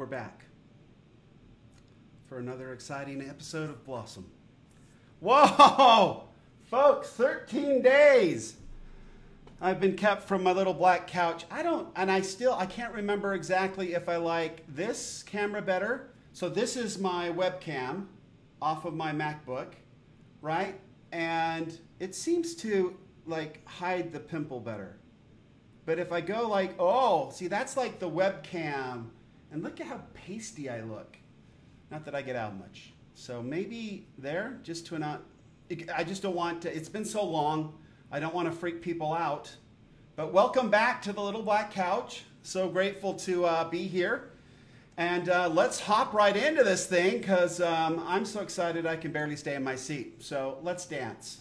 We're back for another exciting episode of Blossom. Whoa! Folks, 13 days I've been kept from my little black couch. I can't remember exactly if I like this camera better. So this is my webcam off of my MacBook, right? And it seems to like hide the pimple better. But if I go like, oh, see, that's like the webcam. And look at how pasty I look. Not that I get out much. So maybe there, just to not, I just don't want to, it's been so long. I don't want to freak people out. But welcome back to the Little Black Couch. So grateful to be here. And let's hop right into this thing because I'm so excited I can barely stay in my seat. So let's dance.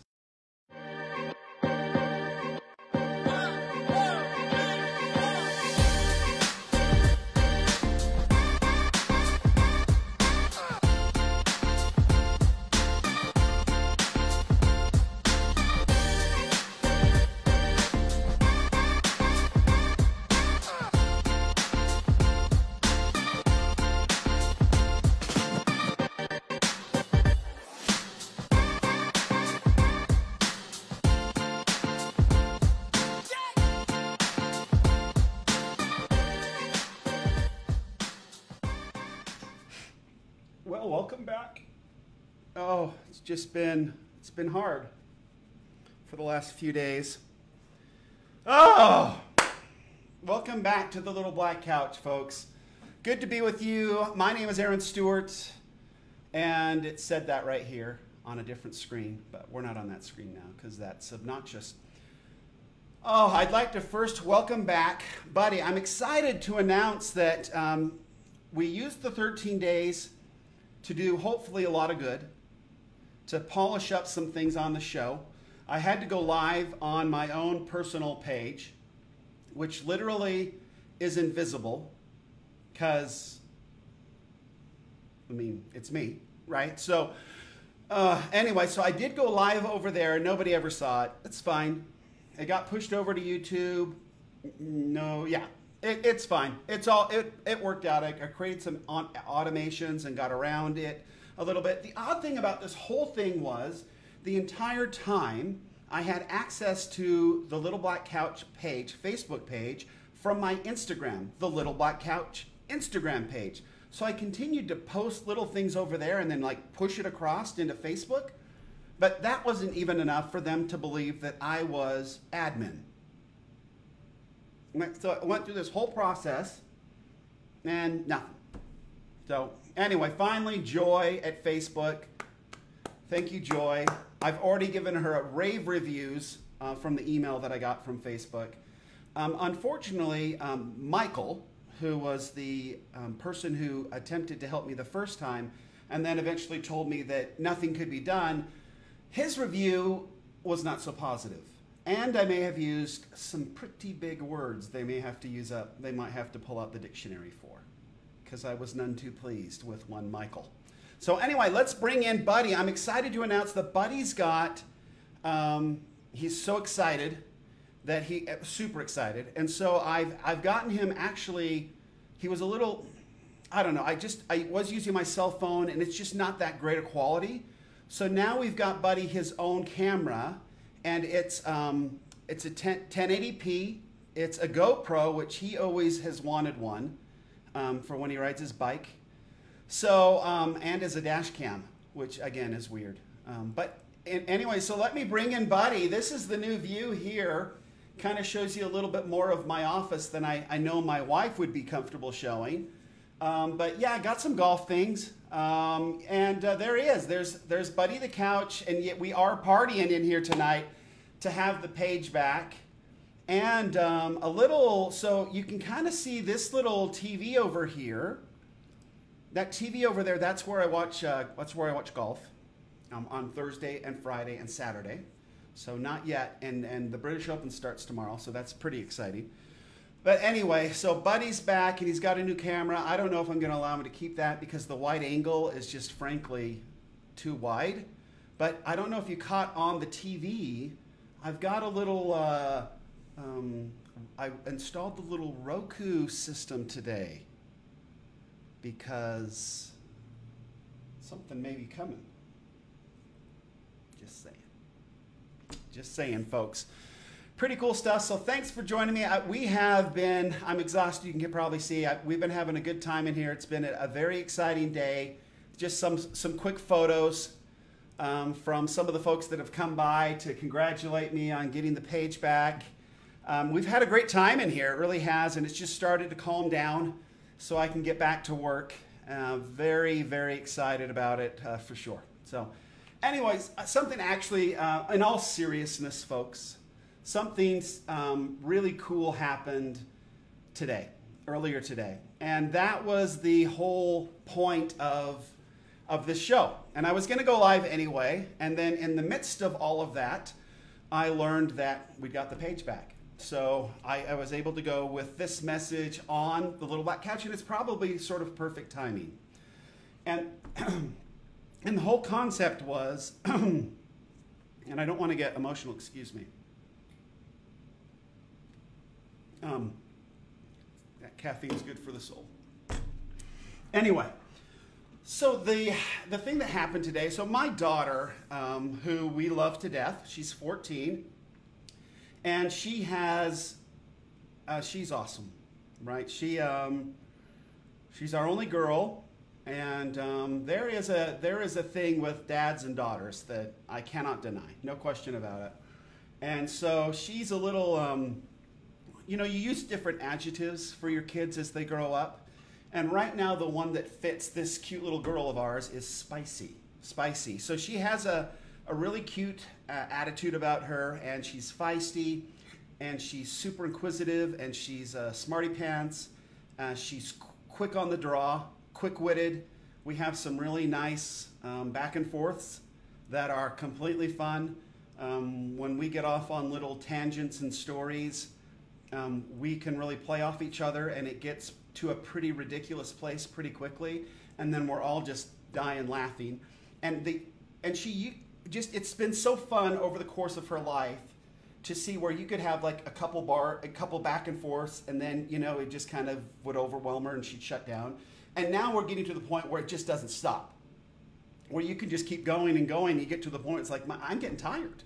Well, welcome back. Oh, it's been hard for the last few days. Oh, welcome back to the Little Black Couch, folks. Good to be with you. My name is Aaron Stewart, and it said that right here on a different screen, but we're not on that screen now because that's obnoxious. Oh, I'd like to first welcome back Buddy. I'm excited to announce that we used the 13 days to do hopefully a lot of good, to polish up some things on the show. I had to go live on my own personal page, which literally is invisible because, I mean, it's me, right? So anyway, so I did go live over there. Nobody ever saw it. It's fine. It got pushed over to YouTube. No, yeah. It's fine. It worked out. I created some automations and got around it a little bit. The odd thing about this whole thing was the entire time I had access to the Little Black Couch page, Facebook page, from my Instagram, the Little Black Couch Instagram page. So I continued to post little things over there and then like push it across into Facebook. But that wasn't even enough for them to believe that I was admin. So I went through this whole process and nothing. So anyway, finally, Joy at Facebook. Thank you, Joy. I've already given her rave reviews from the email that I got from Facebook. Unfortunately, Michael, who was the person who attempted to help me the first time and then eventually told me that nothing could be done, his review was not so positive. And I may have used some pretty big words they might have to pull out the dictionary for, because I was none too pleased with one Michael. So anyway, let's bring in Buddy. I'm excited to announce that Buddy's got, he's so excited that super excited. And so I've gotten him actually, he was a little, I don't know, I was using my cell phone and it's just not that great a quality. So now we've got Buddy his own camera. And it's a 1080p. It's a GoPro, which he always has wanted one for when he rides his bike. So, and as a dash cam, which again is weird. Anyway, so let me bring in Buddy. This is the new view here. Kind of shows you a little bit more of my office than I know my wife would be comfortable showing. But yeah, I got some golf things. There he is. There's Buddy the Couch, and yet we are partying in here tonight to have the page back. And so you can kind of see this little TV over here. That TV over there, that's where I watch golf on Thursday and Friday and Saturday. So not yet, and the British Open starts tomorrow, so that's pretty exciting. But anyway, so Buddy's back and he's got a new camera. I don't know if I'm going to allow him to keep that because the wide angle is just frankly too wide. But I don't know if you caught on the TV, I've got a little, I installed the little Roku system today. because something may be coming. Just saying. Just saying, folks. Pretty cool stuff. So thanks for joining me. I'm exhausted. You can probably see. We've been having a good time in here. It's been a very exciting day. Just some quick photos from some of the folks that have come by to congratulate me on getting the page back. We've had a great time in here. It really has. And it's just started to calm down so I can get back to work. Very, very excited about it for sure. So anyways, something actually, in all seriousness, folks, something really cool happened earlier today. And that was the whole point of this show. And I was going to go live anyway. And then in the midst of all of that, I learned that we got the page back. So I was able to go with this message on the little black couch, and it's probably sort of perfect timing. And, and the whole concept was, and I don't want to get emotional, excuse me. That caffeine's good for the soul. Anyway, so the thing that happened today, so my daughter, who we love to death, she's 14, and she has, she's awesome, right? She's our only girl, and there is a thing with dads and daughters that I cannot deny, no question about it. And so she's a little, you use different adjectives for your kids as they grow up. And right now, the one that fits this cute little girl of ours is spicy. Spicy. So she has a really cute attitude about her, and she's feisty, and she's super inquisitive, and she's smarty pants. She's quick on the draw, quick-witted. We have some really nice back and forths that are completely fun. When we get off on little tangents and stories, we can really play off each other, and it gets to a pretty ridiculous place pretty quickly, and then we're all just dying laughing. And she just, it's been so fun over the course of her life to see where you could have like a couple back and forths, and then it just kind of would overwhelm her and she'd shut down. And now we're getting to the point where it just doesn't stop, where you can just keep going and going. You get to the point it's like, I'm getting tired.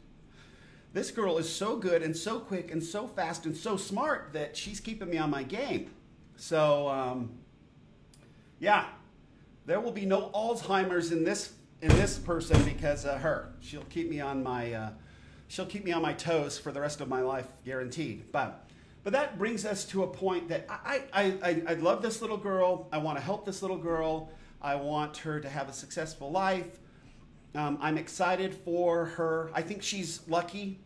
This girl is so good and so quick and so fast and so smart that she's keeping me on my game. So, yeah, there will be no Alzheimer's in this person because of her. She'll keep me on my toes for the rest of my life, guaranteed. But that brings us to a point that I love this little girl. I want to help this little girl. I want her to have a successful life. I'm excited for her. I think she's lucky,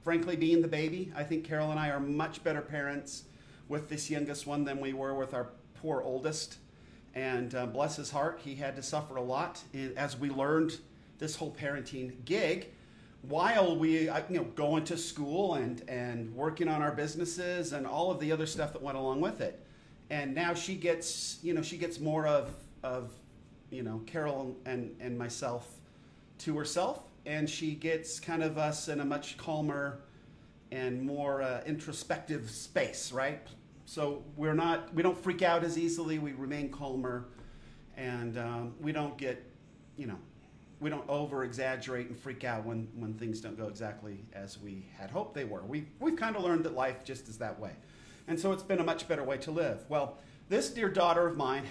frankly, being the baby. I think Carol and I are much better parents with this youngest one than we were with our poor oldest. And bless his heart, he had to suffer a lot as we learned this whole parenting gig while we going to school and working on our businesses and all of the other stuff that went along with it. And now she gets more of Carol and myself to herself, and she gets kind of us in a much calmer and more introspective space, right? So we don't freak out as easily. We remain calmer, and we don't get, we don't over exaggerate and freak out when things don't go exactly as we had hoped they were. We've kind of learned that life just is that way, and so it's been a much better way to live. Well, this dear daughter of mine,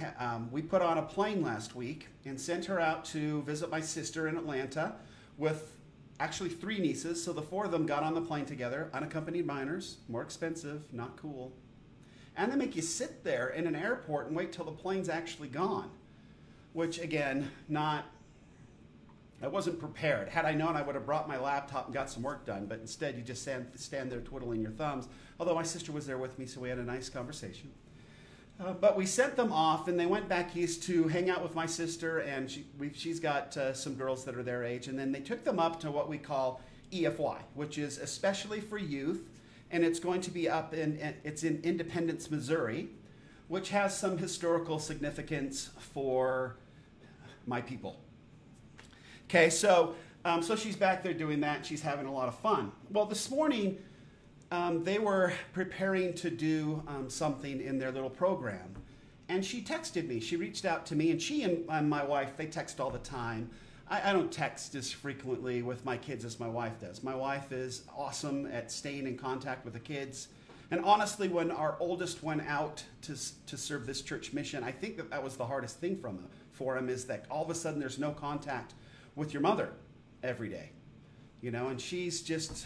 we put on a plane last week and sent her out to visit my sister in Atlanta with actually 3 nieces. So the 4 of them got on the plane together, unaccompanied minors, more expensive, not cool. And they make you sit there in an airport and wait till the plane's actually gone, which again, I wasn't prepared. Had I known, I would have brought my laptop and got some work done, but instead you just stand there twiddling your thumbs. Although my sister was there with me, so we had a nice conversation. But we sent them off, and they went back east to hang out with my sister, and she's got some girls that are their age, and then they took them up to what we call EFY, which is especially for youth, and it's going to be it's in Independence, Missouri, which has some historical significance for my people. Okay, so she's back there doing that, and she's having a lot of fun. Well, this morning, they were preparing to do something in their little program. And she texted me. She reached out to me, and she and my wife, they text all the time. I don't text as frequently with my kids as my wife does. My wife is awesome at staying in contact with the kids. And honestly, when our oldest went out to serve this church mission, I think that was the hardest thing for him, is that all of a sudden there's no contact with your mother every day. You know, and she's just,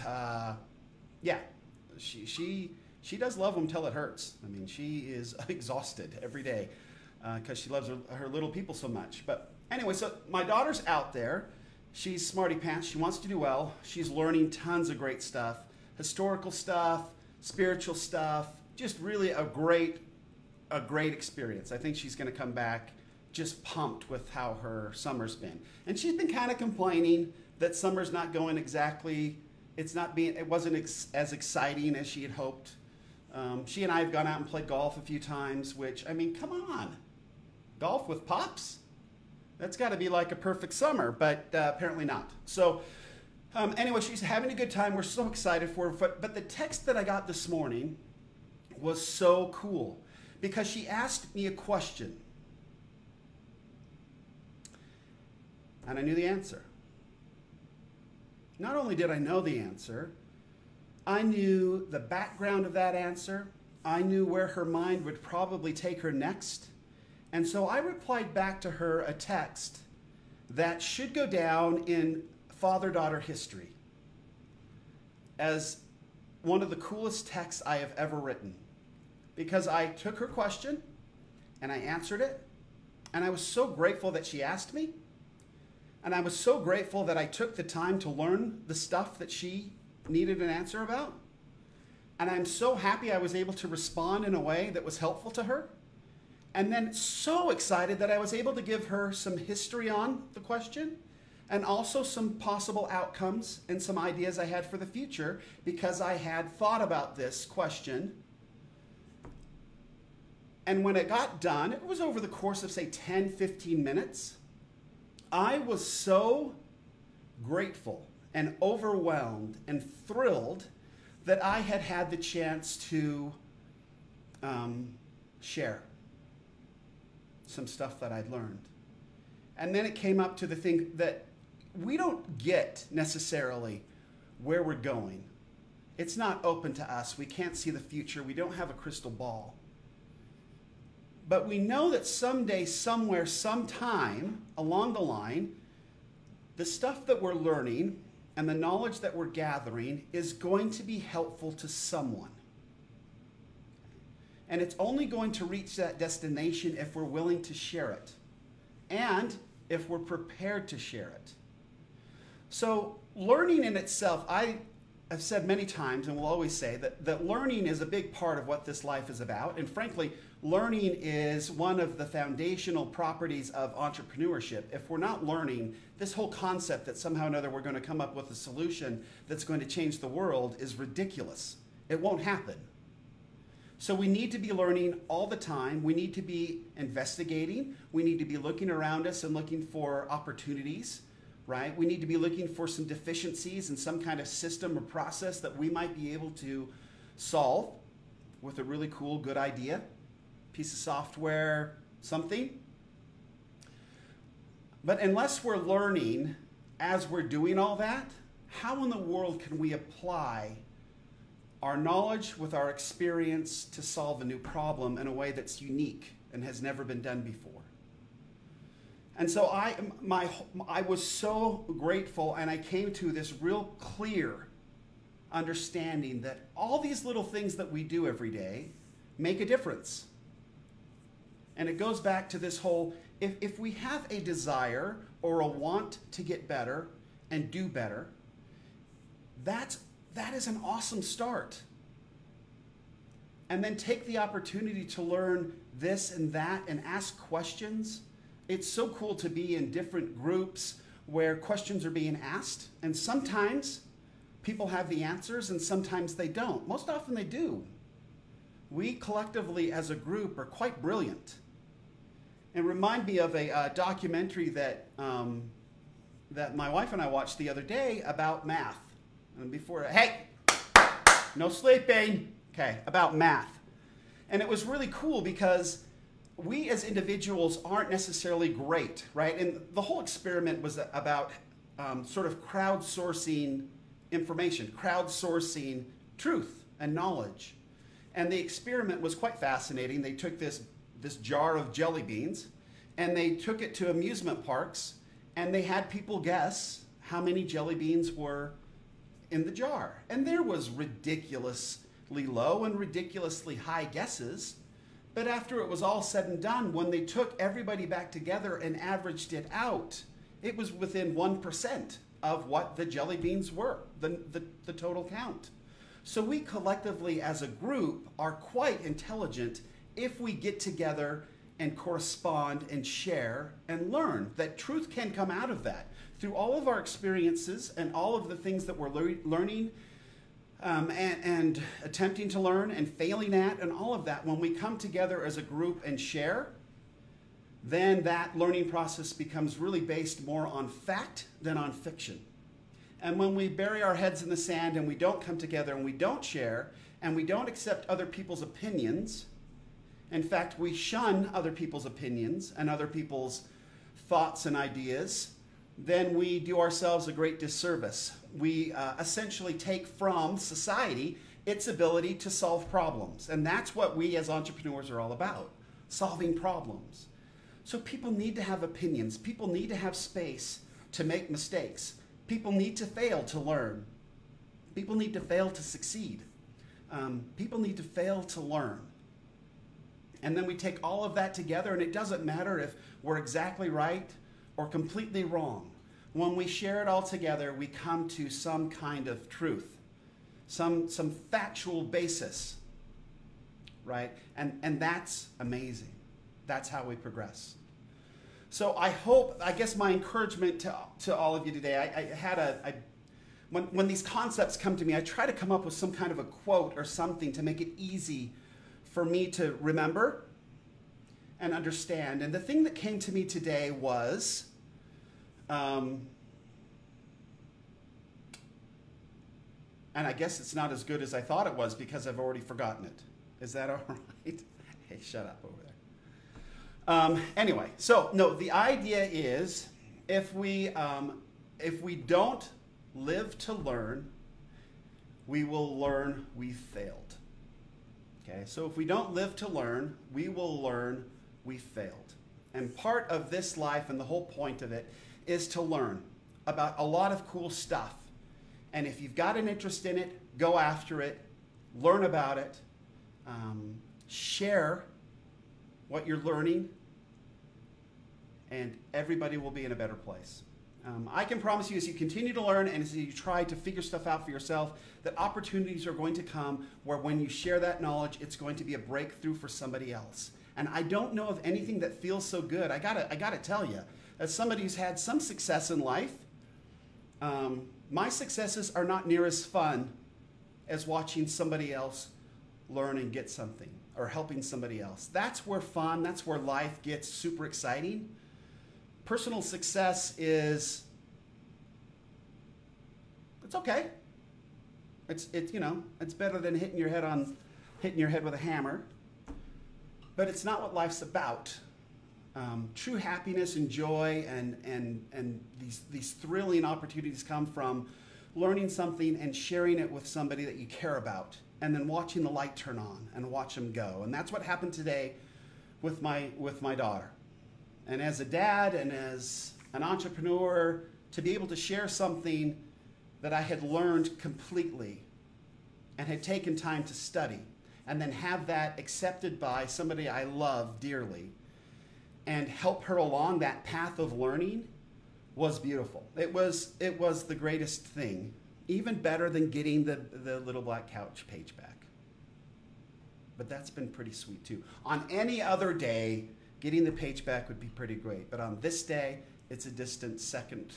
she does love them till it hurts. I mean, she is exhausted every day because she loves her little people so much. But anyway, so my daughter's out there. She's smarty pants. She wants to do well. She's learning tons of great stuff, historical stuff, spiritual stuff, just really a great experience. I think she's going to come back just pumped with how her summer's been. And she's been kind of complaining that summer's not going exactly, it wasn't as exciting as she had hoped. She and I have gone out and played golf a few times, which, I mean, come on. Golf with Pops? That's got to be like a perfect summer, but apparently not. So anyway, she's having a good time. We're so excited for her. But the text that I got this morning was so cool because she asked me a question. And I knew the answer. Not only did I know the answer, I knew the background of that answer. I knew where her mind would probably take her next. And so I replied back to her a text that should go down in father-daughter history as one of the coolest texts I have ever written. Because I took her question and I answered it. And I was so grateful that she asked me. And I was so grateful that I took the time to learn the stuff that she needed an answer about. And I'm so happy I was able to respond in a way that was helpful to her. And then so excited that I was able to give her some history on the question and also some possible outcomes and some ideas I had for the future because I had thought about this question. And when it got done, it was over the course of, say, 10, 15 minutes. I was so grateful and overwhelmed and thrilled that I had had the chance to share some stuff that I'd learned. And then it came up to the thing that we don't get necessarily where we're going. It's not open to us. We can't see the future. We don't have a crystal ball. But we know that someday, somewhere, sometime along the line, the stuff that we're learning and the knowledge that we're gathering is going to be helpful to someone. And it's only going to reach that destination if we're willing to share it and if we're prepared to share it. So learning in itself, I've said many times and will always say that learning is a big part of what this life is about. And frankly, learning is one of the foundational properties of entrepreneurship. If we're not learning, this whole concept that somehow or another we're going to come up with a solution that's going to change the world is ridiculous. It won't happen. So we need to be learning all the time. We need to be investigating. We need to be looking around us and looking for opportunities, right? We need to be looking for some deficiencies in some kind of system or process that we might be able to solve with a really cool, good idea, piece of software, something. But unless we're learning as we're doing all that, how in the world can we apply our knowledge with our experience to solve a new problem in a way that's unique and has never been done before? And so I was so grateful, and I came to this real clear understanding that all these little things that we do every day make a difference. And it goes back to this whole, if we have a desire or a want to get better and do better, that is an awesome start. And then take the opportunity to learn this and that and ask questions. It's so cool to be in different groups where questions are being asked. And sometimes people have the answers and sometimes they don't. Most often they do. We collectively as a group are quite brilliant. And remind me of a documentary that my wife and I watched the other day about math. And hey, no sleeping. Okay, about math. And it was really cool because we as individuals aren't necessarily great, right? And the whole experiment was about sort of crowdsourcing information, crowdsourcing truth and knowledge. And the experiment was quite fascinating. They took this jar of jelly beans and they took it to amusement parks and they had people guess how many jelly beans were in the jar. And there was ridiculously low and ridiculously high guesses. But after it was all said and done, when they took everybody back together and averaged it out, it was within 1% of what the jelly beans were, the total count. So we collectively as a group are quite intelligent if we get together and correspond and share and learn that truth can come out of that. Through all of our experiences and all of the things that we're learning and attempting to learn and failing at and all of that, when we come together as a group and share, then that learning process becomes really based more on fact than on fiction. And when we bury our heads in the sand and we don't come together and we don't share and we don't accept other people's opinions, in fact, we shun other people's opinions and other people's thoughts and ideas, then we do ourselves a great disservice. We essentially take from society its ability to solve problems. And that's what we as entrepreneurs are all about, solving problems. So people need to have opinions. People need to have space to make mistakes. People need to fail to learn. People need to fail to succeed. People need to fail to learn. And then we take all of that together, and it doesn't matter if we're exactly right or completely wrong. When we share it all together, we come to some kind of truth, some factual basis, right? And that's amazing. That's how we progress. So I guess my encouragement to all of you today, when these concepts come to me, I try to come up with some kind of a quote or something to make it easy for me to remember and understand. And the thing that came to me today was, and I guess it's not as good as I thought it was because I've already forgotten it. Is that all right? Hey, shut up over there. Anyway, so no, the idea is if we don't live to learn, we will learn we failed. Okay, so if we don't live to learn, we will learn we failed. And part of this life and the whole point of it is to learn about a lot of cool stuff. And if you've got an interest in it, go after it, learn about it, share what you're learning, and everybody will be in a better place. I can promise you as you continue to learn and as you try to figure stuff out for yourself, that opportunities are going to come where when you share that knowledge, it's going to be a breakthrough for somebody else. And I don't know of anything that feels so good. I gotta tell you, as somebody who's had some success in life, my successes are not near as fun as watching somebody else learn and get something or helping somebody else. That's where fun, that's where life gets super exciting. Personal success it's okay. It's better than hitting your head with a hammer. But it's not what life's about. True happiness and joy and these thrilling opportunities come from learning something and sharing it with somebody that you care about, and then watching the light turn on and watch them go. And that's what happened today with my daughter. And as a dad and as an entrepreneur, to be able to share something that I had learned completely and had taken time to study, and then have that accepted by somebody I love dearly and help her along that path of learning was beautiful. It was the greatest thing, even better than getting the Little Black Couch page back. But that's been pretty sweet too. On any other day, getting the page back would be pretty great. But on this day, it's a distant second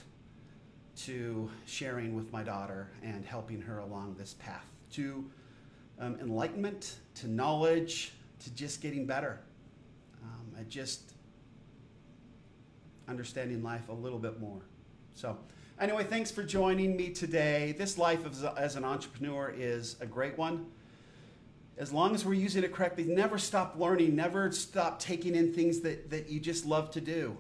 to sharing with my daughter and helping her along this path to enlightenment, to knowledge, to just getting better. And just understanding life a little bit more. So anyway, thanks for joining me today. This life as an entrepreneur is a great one. as long as we're using it correctly, never stop learning, never stop taking in things that you just love to do.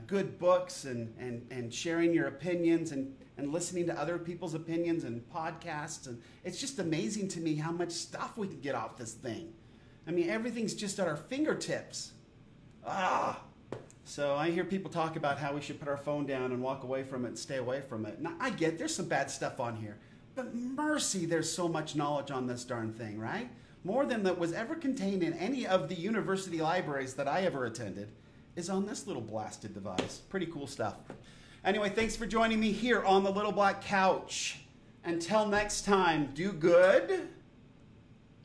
Good books and sharing your opinions and listening to other people's opinions and podcasts. And it's just amazing to me how much stuff we can get off this thing. I mean, everything's just at our fingertips. So I hear people talk about how we should put our phone down and walk away from it and stay away from it. Now, I get there's some bad stuff on here. But mercy, there's so much knowledge on this darn thing, right? More than that was ever contained in any of the university libraries that I ever attended is on this little blasted device. Pretty cool stuff. Anyway, thanks for joining me here on the Little Black Couch. Until next time, do good,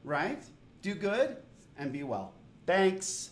right? Do good and be well. Thanks.